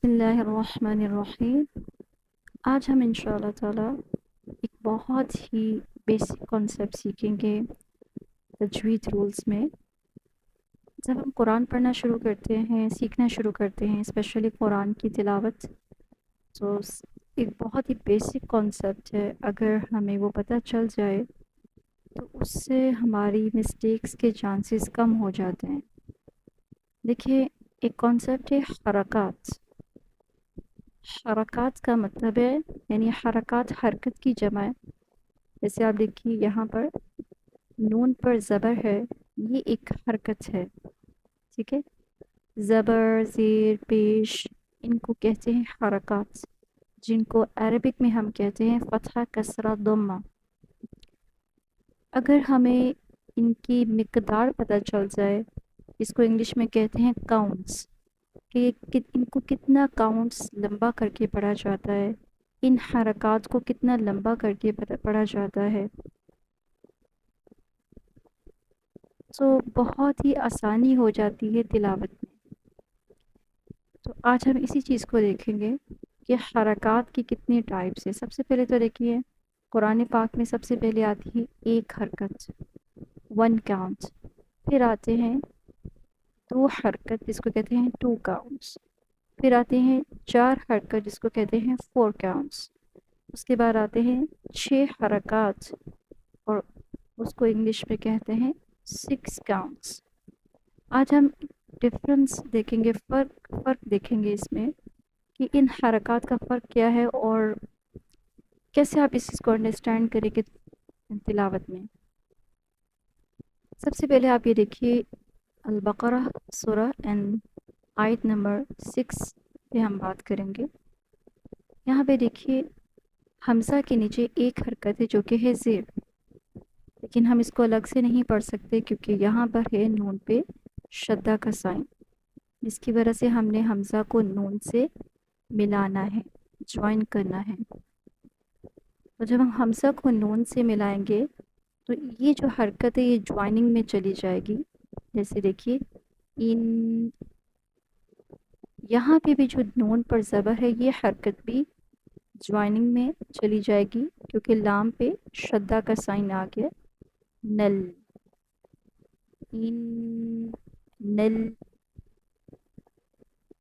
बिस्मिल्लाहिर्रहमानिर्रहीम। आज हम इंशाअल्लाह ताला एक बहुत ही बेसिक कॉन्सेप्ट सीखेंगे तजवीद रूल्स में। जब हम कुरान पढ़ना शुरू करते हैं, सीखना शुरू करते हैं, स्पेशली कुरान की तिलावत, तो एक बहुत ही बेसिक कॉन्सेप्ट है। अगर हमें वो पता चल जाए तो उससे हमारी मिस्टेक्स के चांसेस कम हो जाते हैं। देखिए, एक कॉन्सेप्ट है हरकत। हरकत का मतलब है, यानी हरकत हरकत की जमा है। जैसे आप देखिए यहाँ पर नून पर ज़बर है, ये एक हरकत है। ठीक है, ज़बर ज़ेर पेश, इनको कहते हैं हरकत, जिनको अरबिक में हम कहते हैं फ़तहा कसरा दम्मा। अगर हमें इनकी मिकदार पता चल जाए, इसको इंग्लिश में कहते हैं काउंट्स, कि इनको कितना काउंट्स लंबा करके पढ़ा जाता है, इन हरकत को कितना लंबा करके पढ़ा जाता है, तो बहुत ही आसानी हो जाती है तिलावत में। तो आज हम इसी चीज़ को देखेंगे कि हरकत की कितनी टाइप्स है। सबसे पहले तो देखिए, कुरान पाक में सबसे पहले आती है एक हरकत, वन काउंट। फिर आते हैं दो हरकत, जिसको कहते हैं टू काउंट्स। फिर आते हैं चार हरकत, जिसको कहते हैं फोर काउंट्स। उसके बाद आते हैं छः हरकत, और उसको इंग्लिश में कहते हैं सिक्स काउंट्स। आज हम डिफरेंस देखेंगे, फ़र्क देखेंगे इसमें, कि इन हरकत का फ़र्क क्या है और कैसे आप इस चीज़ को अंडरस्टैंड करेंगे तिलावत में। सबसे पहले आप ये देखिए, अल-बक़रा सूरा एंड आयत नंबर 6 पे हम बात करेंगे। यहाँ पे देखिए, हमज़ा के नीचे एक हरकत है जो कि है ज़ेर, लेकिन हम इसको अलग से नहीं पढ़ सकते क्योंकि यहाँ पर है नून पे शद्दा का साइन, जिसकी वजह से हमने हमज़ा को नून से मिलाना है, ज्वाइन करना है। तो जब हम हमज़ा को नून से मिलाएंगे तो ये जो हरकत है ये ज्वाइनिंग में चली जाएगी। जैसे देखिए, इन, यहाँ पे भी जो नून पर ज़बर है ये हरकत भी ज्वाइनिंग में चली जाएगी, क्योंकि लाम पे शद्दा का साइन आ गया। नल, इन, नल।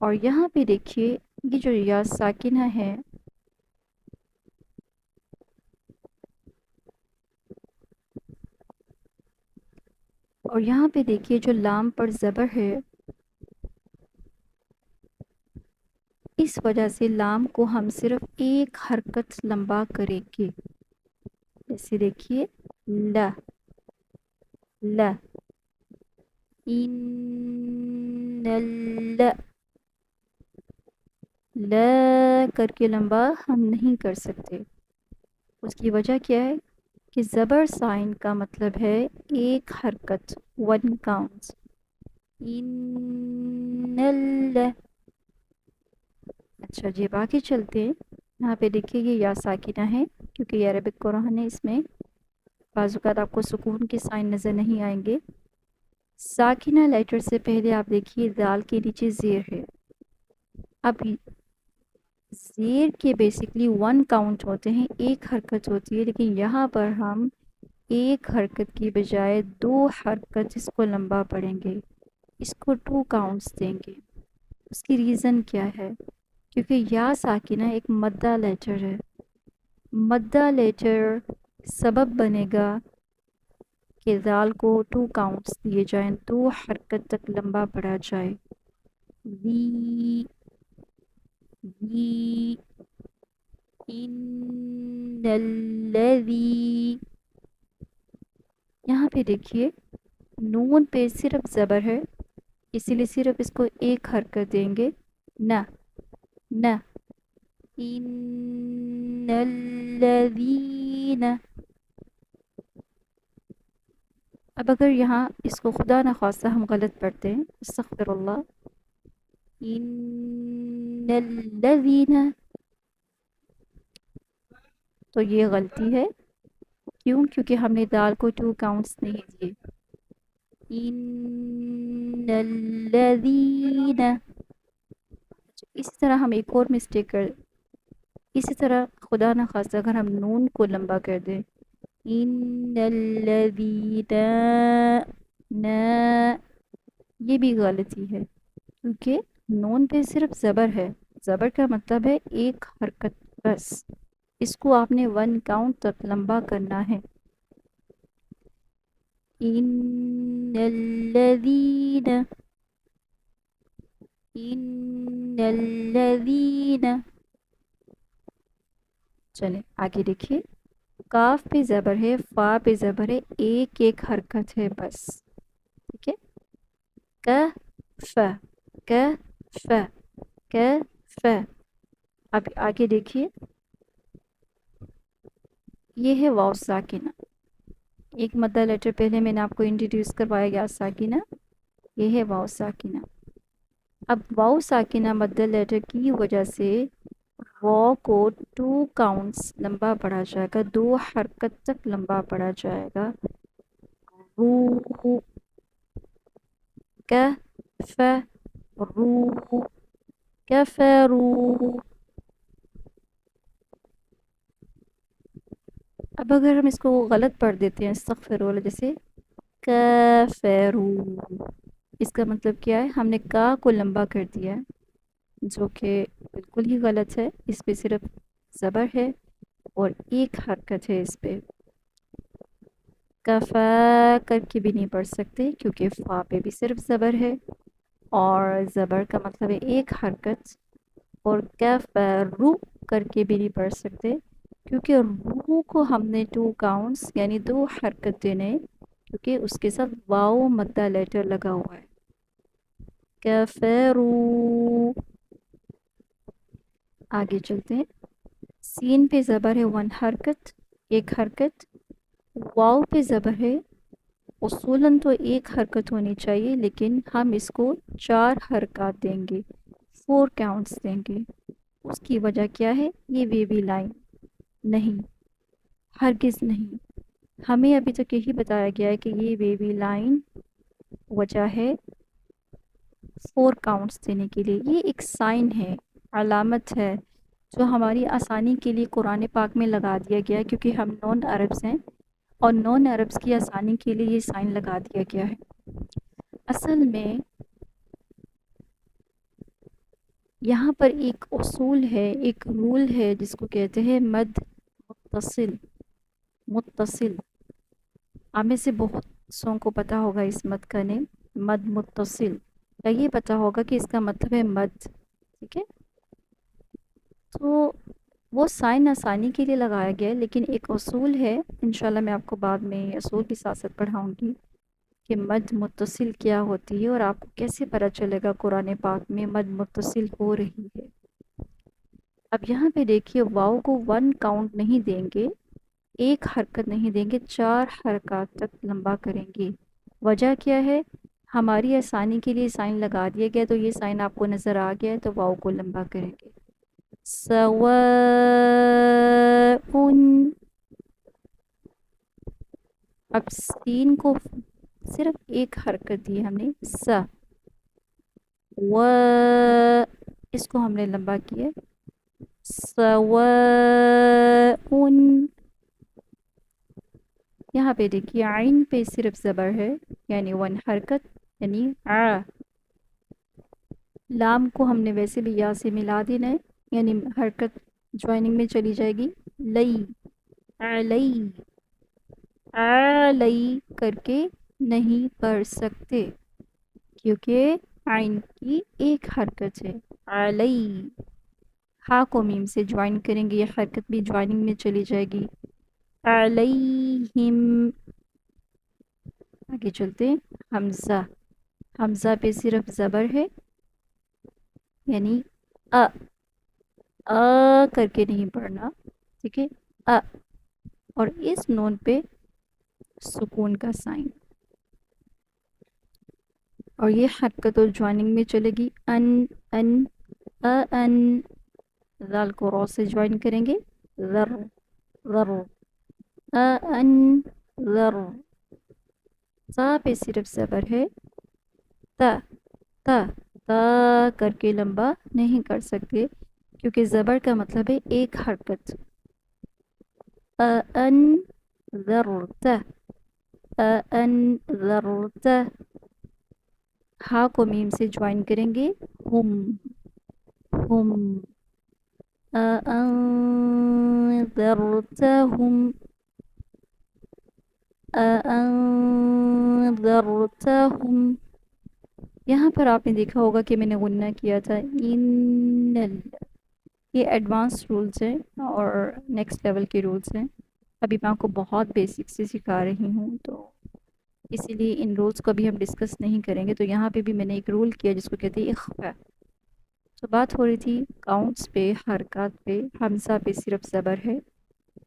और यहाँ पे देखिए, ये जो या साकिना है, और यहाँ पे देखिए जो लाम पर ज़बर है, इस वजह से लाम को हम सिर्फ एक हरकत लंबा करेंगे। जैसे देखिए, ल, ल, इन्नल, ल करके लंबा हम नहीं कर सकते। उसकी वजह क्या है कि ज़बर साइन का मतलब है एक हरकत, वन काउंट। इन्नल। अच्छा जी, बाकी चलते हैं। यहाँ पे देखिए ये या साकिना है, क्योंकि ये अरबिक कुरान है, इसमें बाज़-औक़ात आपको सुकून के साइन नज़र नहीं आएंगे। साकिना लेटर से पहले आप देखिए दाल के नीचे ज़ेर है। अब ज़ेर के बेसिकली वन काउंट होते हैं, एक हरकत होती है, लेकिन यहाँ पर हम एक हरकत की बजाय दो हरकत इसको लंबा पढ़ेंगे, इसको टू काउंट्स देंगे। उसकी रीज़न क्या है? क्योंकि या साकिना एक मद्दा लेटर है। मद्दा लेटर सबब बनेगा कि दाल को टू काउंट्स दिए जाएं, दो हरकत तक लंबा पढ़ा जाए। वी, वी, इन्नल्लज़ी। यहाँ पे देखिए नून पे सिर्फ ज़बर है, इसीलिए सिर्फ इसको एक हरकत देंगे, न, न, इन्नल्लज़ीना। अब अगर यहाँ इसको खुदा न खास्ता हम गलत पढ़ते हैं, अस्तग़फिरुल्लाह, इन्नल्लज़ीना, तो ये गलती है। क्यों? क्योंकि हमने दाल को टू काउंट्स नहीं दिए। इन्नल्लज़ीना। इसी तरह हम एक और मिस्टेक कर इसी तरह खुदा न खास्ता अगर हम नून को लंबा कर दें, इन्नल्लज़ीना न, ये भी गलती है क्योंकि नून पे सिर्फ ज़बर है। ज़बर का मतलब है एक हरकत बस, इसको आपने 1 काउंट तक लंबा करना है। इन्नल्लज़ीना, इन्नल्लज़ीना। चले आगे देखिए, काफ पे ज़बर है, फा पे ज़बर है, एक एक हरकत है बस। ठीक है, क फ, क फ, क फ। अब आगे देखिए, ये है वाव साकिना। एक मद्दा लेटर पहले मैंने आपको इंट्रोड्यूस करवाया गया साकिना, ये है वाव साकिना। अब वाव साकिना मद्दा लेटर की वजह से वॉ को 2 काउंट्स लंबा पढ़ा जाएगा, 2 हरकत तक लंबा पढ़ा जाएगा। रू, क फ रू, कफरू। अब अगर हम इसको गलत पढ़ देते हैं, अस्तगफिरुल्लाह, जैसे कफरू, इसका मतलब क्या है, हमने का को लंबा कर दिया है, जो कि बिल्कुल ही गलत है। इस पे सिर्फ ज़बर है और एक हरकत है इस पे। कफ़ा करके भी नहीं पढ़ सकते क्योंकि फ़ा पे भी सिर्फ ज़बर है और ज़बर का मतलब है एक हरकत। और कफ़रू करके भी नहीं पढ़ सकते क्योंकि रू को हमने 2 काउंट्स यानी 2 हरकत देने, क्योंकि उसके साथ वाव मद्दा लेटर लगा हुआ है। कफ़रू। आगे चलते हैं, सीन पे ज़बर है 1 हरकत, एक हरकत। वाव पे ज़बर है, उसूलन तो एक हरकत होनी चाहिए लेकिन हम इसको 4 हरकत देंगे, 4 काउंट्स देंगे। उसकी वजह क्या है, ये बेबी लाइन नहीं, हरगिज़ नहीं। हमें अभी तक यही बताया गया है कि ये बेबी लाइन वजह है 4 काउंट्स देने के लिए। ये एक साइन है, अलामत है, जो हमारी आसानी के लिए कुरान पाक में लगा दिया गया है क्योंकि हम नॉन अरब्स हैं और नॉन अरब्स की आसानी के लिए ये साइन लगा दिया गया है। असल में यहाँ पर एक उसूल है, एक रूल है जिसको कहते हैं मद मुत्तसिल। मुत्तसिल, आप में से बहुत सौ को पता होगा इस मद का नेम, मद मुत्तसिल, या ये पता होगा कि इसका मतलब है मद। ठीक है, तो वो साइन आसानी के लिए लगाया गया है लेकिन एक उसूल है, इंशाल्लाह मैं आपको बाद में उसूल भी साथ साथ पढ़ाऊँगी कि मद मुत्तसिल क्या होती है और आपको कैसे पता चलेगा कुरान पाक में मद मुत्तसिल हो रही है। अब यहाँ पे देखिए, वाव को 1 काउंट नहीं देंगे, एक हरकत नहीं देंगे, 4 हरकत तक लंबा करेंगे। वजह क्या है, हमारी आसानी के लिए साइन लगा दिया गया, तो ये साइन आपको नज़र आ गया है तो वाव को लंबा करेंगे। सवाउन। अब सीन को सिर्फ एक हरकत दी हमने, स व, इसको हमने लंबा किया, सवाउन। यहाँ पे देखिए, आइन पे सिर्फ ज़बर है यानी 1 हरकत, यानी आ। लाम को हमने वैसे भी या से मिला देना है यानी हरकत ज्वाइनिंग में चली जाएगी। लई, अलई, अलई करके नहीं पढ़ सकते क्योंकि आइन की एक हरकत है, अलई। हा को मीम से ज्वाइन करेंगे, ये हरकत भी ज्वाइनिंग में चली जाएगी, अलैहिम। आगे चलते हैं, हमज़ा। हमज़ा पे सिर्फ ज़बर है यानी अ, करके नहीं पढ़ना। ठीक है, अ, और इस नून पे सुकून का साइन, और ये हरकत और ज्वाइनिंग में चलेगी, अन अन, अन। दाल को रॉ से ज्वाइन करेंगे, ज़र ज़र, अन ज़र। सा पे सिर्फ ज़बर है, त त کر کے لمبا نہیں کر سکتے کیونکہ زبر کا مطلب ہے ایک حرکت. انذرت، انذرت. ہا کو میم سے جوائن کریں گے. ہم، ہم. انذرتہم، انذرتہم. یہاں پر آپ نے دیکھا ہوگا کہ میں نے غنہ کیا تھا. یہ ایڈوانس رولز ہیں اور نیکسٹ لیول کے رولز ہیں. ابھی میں آپ کو بہت بیسک سے سکھا رہی ہوں تو اسی لیے ان رولز کو بھی ہم ڈسکس نہیں کریں گے. تو یہاں پہ بھی میں نے ایک رول کیا جس کو کہتے ہیں اخفاء. تو بات ہو رہی تھی کاؤنٹس پہ، حرکات پہ. حمزہ پہ صرف زبر ہے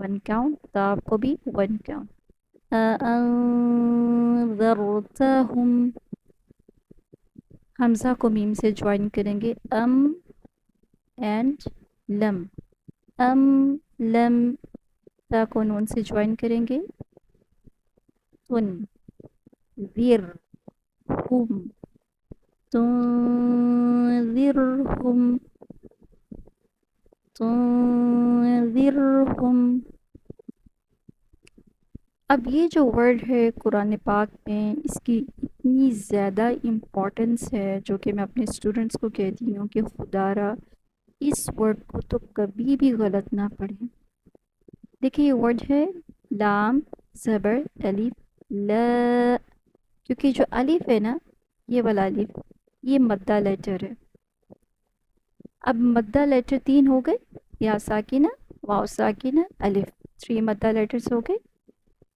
1 کاؤنٹ، تاب کو بھی 1 کاؤنٹ. انذرتہم، حمزہ کو میم سے جوائن کریں گے. اینڈ لم، ام لم. تا کو نون سے جوائن کریں گے. تن، ذر، ہم، تنذرہم، تنذرہم. اب یہ جو ورڈ ہے قرآن پاک میں اس کی اتنی زیادہ امپورٹنس ہے جو کہ میں اپنے اسٹوڈنٹس کو کہتی ہوں کہ خدا را اس ورڈ کو تو کبھی بھی غلط نہ پڑھیں. دیکھیں یہ ورڈ ہے لام زبر الف لا. کیونکہ جو الف ہے نا، یہ والا الف، یہ مدہ لیٹر ہے. اب مدہ لیٹر 3 ہو گئے، یا ساکنہ، واو ساکنہ، الف. 3 مدہ لیٹرز ہو گئے.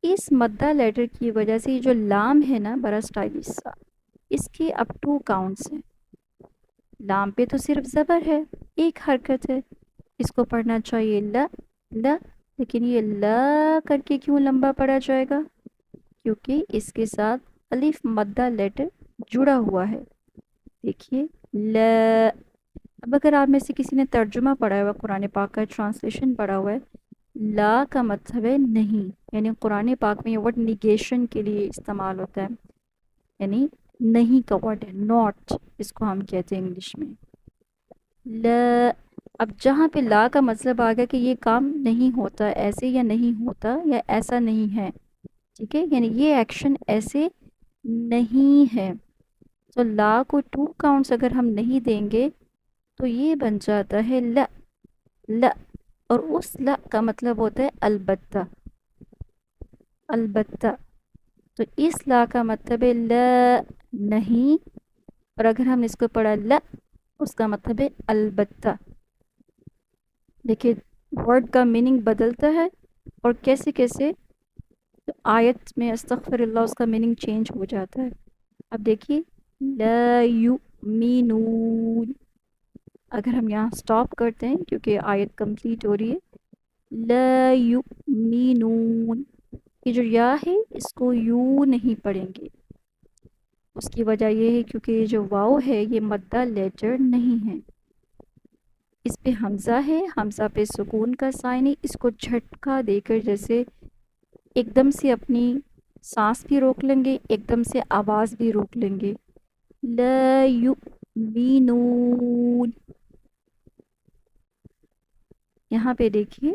اس مدہ لیٹر کی وجہ سے جو لام ہے نا بڑا اسٹائلش سا، اس کے اب 2 کاؤنٹس ہیں. لام پہ تو صرف زبر ہے، ایک حرکت ہے، اس کو پڑھنا چاہیے لا لا. لیکن یہ لا کر کے کیوں لمبا پڑھا جائے گا؟ کیونکہ اس کے ساتھ الف مدہ لیٹر جڑا ہوا ہے. دیکھیے لا. اب اگر آپ میں سے کسی نے ترجمہ پڑھا ہوا قرآن پاک کا، ٹرانسلیشن پڑھا ہوا ہے، لا کا مطلب ہے نہیں. یعنی قرآن پاک میں یہ ورڈ نیگیشن کے لیے استعمال ہوتا ہے، یعنی نہیں کا ورڈ ہے، ناٹ اس کو ہم کہتے ہیں انگلش میں. لا. اب جہاں پہ لا کا مطلب آ گیا کہ یہ کام نہیں ہوتا ایسے، یا نہیں ہوتا یا ایسا نہیں ہے، ٹھیک ہے، یعنی یہ ایکشن ایسے نہیں ہے. تو لا کو 2 کاؤنٹس اگر ہم نہیں دیں گے تو یہ بن جاتا ہے لا لا. اور اس لا کا مطلب ہوتا ہے البتہ، البتہ. تو اس لا کا مطلب ہے لا نہیں، اور اگر ہم اس کو پڑھا لا، اس کا مطلب ہے البتہ. دیکھیے ورڈ کا میننگ بدلتا ہے اور کیسے کیسے آیت میں استغفر اللہ اس کا میننگ چینج ہو جاتا ہے. اب دیکھیے لا یؤمنون. اگر ہم یہاں سٹاپ کرتے ہیں کیونکہ آیت کمپلیٹ ہو رہی ہے. لا یؤمنون، یہ جو یا ہے اس کو یوں نہیں پڑھیں گے. اس کی وجہ یہ ہے کیونکہ یہ جو واو ہے یہ مدہ لیٹر نہیں ہے. اس پہ حمزہ ہے، حمزہ پہ سکون کا سائن ہے. اس کو جھٹکا دے کر جیسے ایک دم سے اپنی سانس بھی روک لیں گے، ایک دم سے آواز بھی روک لیں گے. لا یؤمنون. یہاں پہ دیکھیے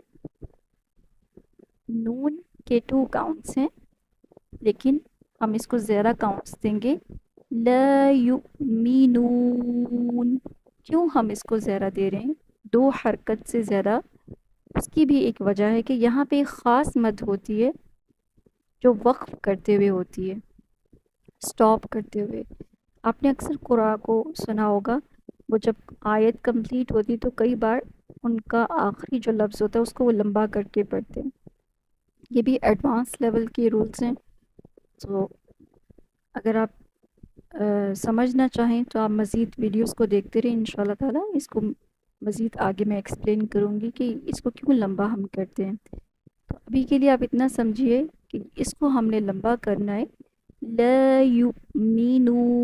نون کے 2 کاؤنٹس ہیں، لیکن ہم اس کو زیادہ کاؤنٹس دیں گے. لا یؤمنون. کیوں ہم اس کو زیادہ دے رہے ہیں 2 حرکت سے زیادہ؟ اس کی بھی ایک وجہ ہے کہ یہاں پہ ایک خاص مد ہوتی ہے جو وقف کرتے ہوئے ہوتی ہے، سٹاپ کرتے ہوئے. آپ نے اکثر قرآن کو سنا ہوگا، وہ جب آیت کمپلیٹ ہوتی تو کئی بار ان کا آخری جو لفظ ہوتا ہے اس کو وہ لمبا کر کے پڑھتے ہیں. یہ بھی ایڈوانس لیول کے رولز ہیں. تو اگر آپ سمجھنا چاہیں تو آپ مزید ویڈیوز کو دیکھتے رہیں. انشاءاللہ تعالیٰ اس کو مزید آگے میں ایکسپلین کروں گی کہ اس کو کیوں لمبا ہم کرتے ہیں. تو ابھی کے لیے آپ اتنا سمجھیے کہ اس کو ہم نے لمبا کرنا ہے. لا یؤمنون.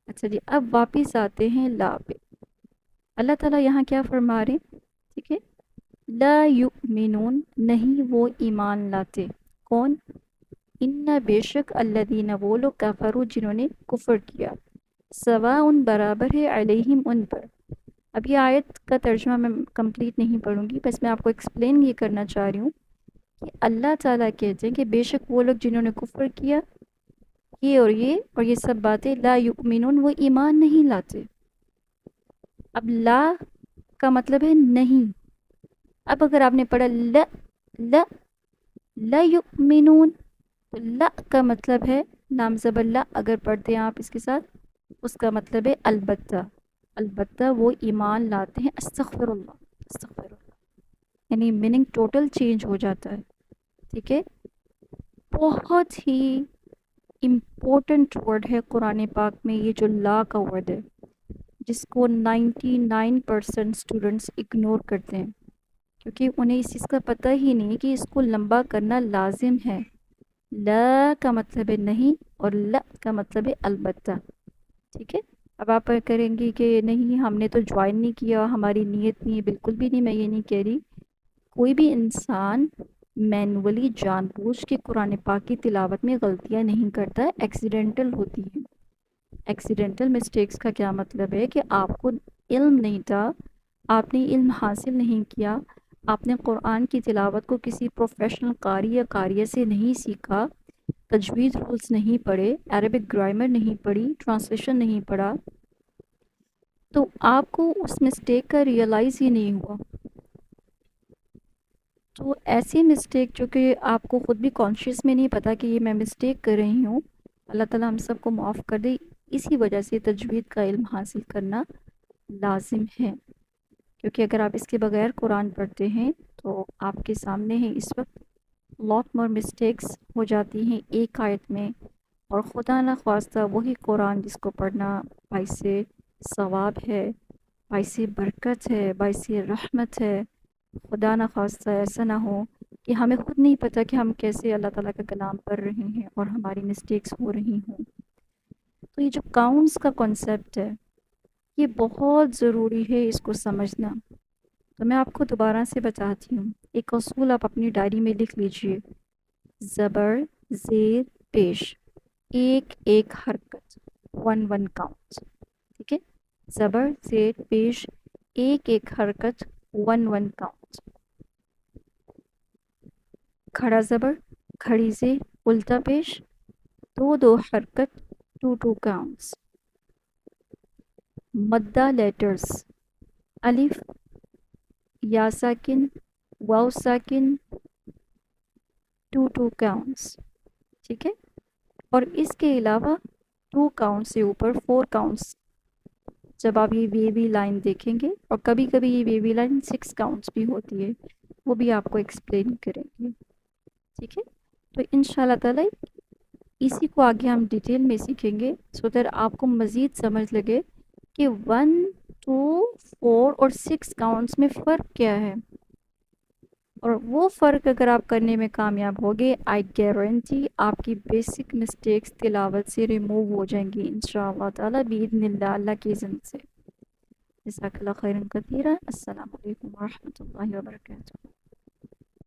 اچھا جی، اب واپس آتے ہیں لا پہ. اللہ تعالیٰ یہاں کیا فرما رہے ہیں؟ ٹھیک ہے، لا یؤمنون، نہیں وہ ایمان لاتے. کون؟ ان بے شک الذین وہ لوگ کفروا جنہوں نے کفر کیا. सवाउन बराबर है अलैहिम उन पर। अब ये आयत का तर्जुमा मैं कंप्लीट नहीं पढ़ूंगी, बस मैं आपको एक्सप्लेन ये करना चाह रही हूँ कि अल्लाह ताला कहते हैं कि बेशक वो लोग जिन्होंने कुफ्र किया ये सब बातें, ला युमिनून, वो ईमान नहीं लाते। अब ला का मतलब है नहीं। अब अगर आपने पढ़ा ल ला युमिनून, तो ला का मतलब है लाम ज़बर ला, अगर पढ़ते हैं आप इसके साथ, उसका मतलब है अलबत्ता, अलबत्ता वो ईमान लाते हैं। अस्तगफिरुल्लाह, अस्तगफिरुल्लाह, यानी मीनिंग टोटल चेंज हो जाता है। ठीक है, बहुत ही इम्पोर्टेंट वर्ड है कुरान पाक में ये जो ला का वर्ड है, जिसको 99% स्टूडेंट्स इग्नोर करते हैं, क्योंकि उन्हें इस चीज़ का पता ही नहीं कि इसको लंबा करना लाजिम है। ला का मतलब है नहीं और ला का मतलब है अलबत्ता। ठीक है, अब आप करेंगी कि नहीं हमने तो ज्वाइन नहीं किया, हमारी नीयत नहीं है, बिल्कुल भी नहीं, मैं ये नहीं कह रही। कोई भी इंसान मैनुअली जानबूझ के कुरान पाक की तिलावत में गलतियां नहीं करता है, एक्सीडेंटल होती हैं। एक्सीडेंटल मिस्टेक्स का क्या मतलब है कि आपको इल्म नहीं था, आपने इल्म हासिल नहीं किया, आपने कुरान की तिलावत को किसी प्रोफेशनल कारी या कारिया से नहीं सीखा, तजवीज़ रूल्स नहीं पढ़े, अरबिक ग्रामर नहीं पढ़ी, ट्रांसलेशन नहीं पढ़ा, तो आपको उस मिस्टेक का रियलाइज़ ही नहीं हुआ। तो ऐसी मिस्टेक जो कि आपको ख़ुद भी कॉन्शियस में नहीं पता कि ये मैं मिस्टेक कर रही हूँ, अल्लाह ताला हम सबको माफ़ कर दे। इसी वजह से तजवीद का इल्म हासिल करना लाजिम है, क्योंकि अगर आप इसके बगैर कुरान पढ़ते हैं तो आपके सामने है इस वक्त लॉट मोर मिस्टेक्स हो जाती हैं एक आयत में, और खुदा न ख्वास्ता वही कुरान जिसको पढ़ना बाइस सवाब है, बाइस बरकत है, बाइस रहमत है, खुदा न खास्ता ऐसा ना हो कि हमें खुद नहीं पता कि हम कैसे अल्लाह ताला का कलाम पढ़ रहे हैं और हमारी मिस्टेक्स हो रही हों। तो ये जो काउंट्स का कॉन्सेप्ट है ये बहुत ज़रूरी है इसको समझना। तो मैं आपको दोबारा से बताती हूँ, एक असूल आप अपनी डायरी में लिख लीजिए। ज़बर ज़ेर पेश, एक एक हरकत, वन वन काउंट। ठीक है, ज़बर ज़ेर पेश, एक एक हरकत, वन वन काउंट। खड़ा ज़बर, खड़ी से उल्टा पेश, दो दो हरकत, टू टू काउंट्स। मद्दा लेटर्स, अलिफ, या साकिन, वाव साकिन, टू टू काउंट्स। ठीक है, और इसके अलावा टू काउंट से ऊपर फोर काउंट्स जब आप ये वेवी लाइन देखेंगे, और कभी कभी ये वेवी लाइन 6 काउंट्स भी होती है, वो भी आपको एक्सप्लेन करेंगे। ठीक है, तो इंशाल्लाह ताला इसी को आगे हम डिटेल में सीखेंगे, सो दैट आपको मज़ीद समझ लगे कि 1, 2, 4 और 6 काउंट्स में फ़र्क क्या है। और वो फ़र्क अगर आप करने में कामयाब होगे, आई गारंटी आपकी बेसिक मिस्टेक्स तिलावत से रिमूव हो जाएंगी इंशाअल्लाह ताला बिइज़्निल्लाह, अल्लाह की इज़्न से। जज़ाकल्लाह खैरन कसीरा। अस्सलामु अलैकुम व रहमतुल्लाहि व बरकातुहू।